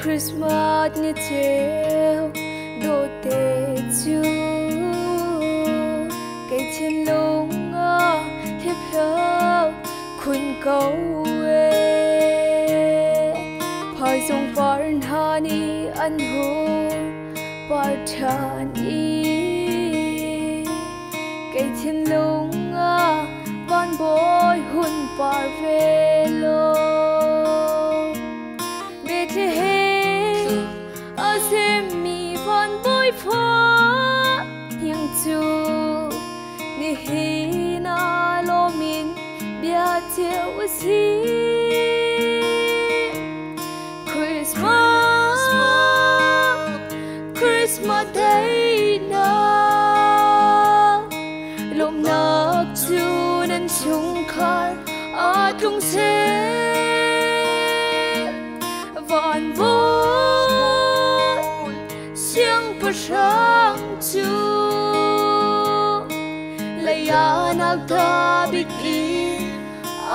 Christmas như chiều đổ tê chu cây trên lông hiếp hờ khuyên câu hỏi dòng barn hani ăn hồn parthani cây trên lông van boy hun parvelo Bethlehem asemi van boy pha yang chu ni hina lo min bia cheu si Christmas day na lom nak chu nan chung khar a tung se van vui siang pa sang chu laya nak ta big i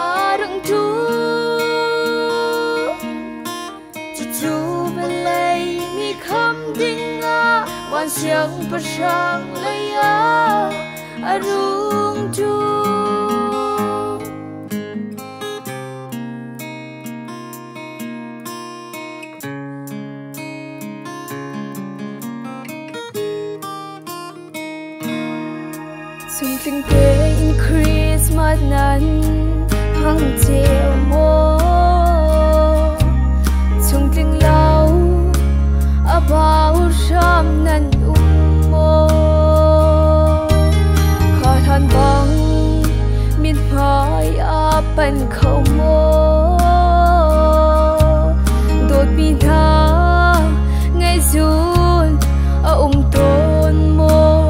a rang tu chu belay mi kham ding a wan siang pa sang laya a rung tu Sung tinh tế in Christmas nan hăng chiều mô Sung tinh lau a bao ram nan mô Khó than băng min phai a pan khâu mô Đột bi tha ngay dùn a tôn mô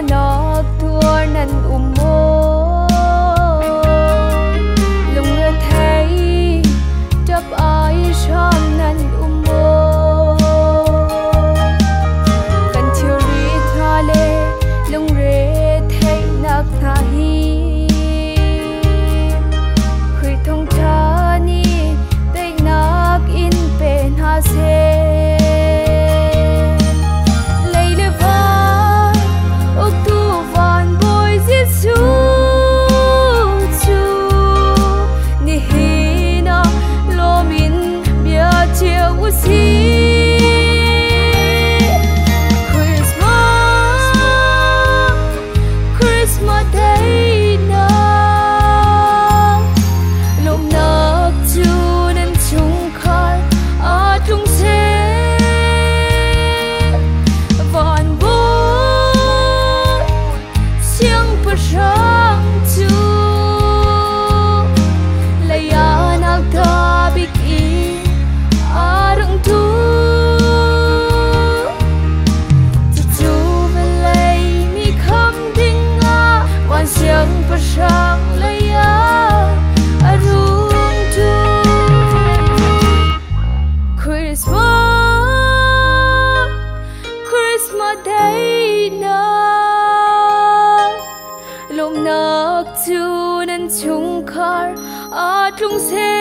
Nak tua nan umo lung ngơ thấy đắp ai sham nan umo kan chiu ri tha le lung re thấy nak tha hi khui thong tha ni te nak in pen ha se Ooh. tlung se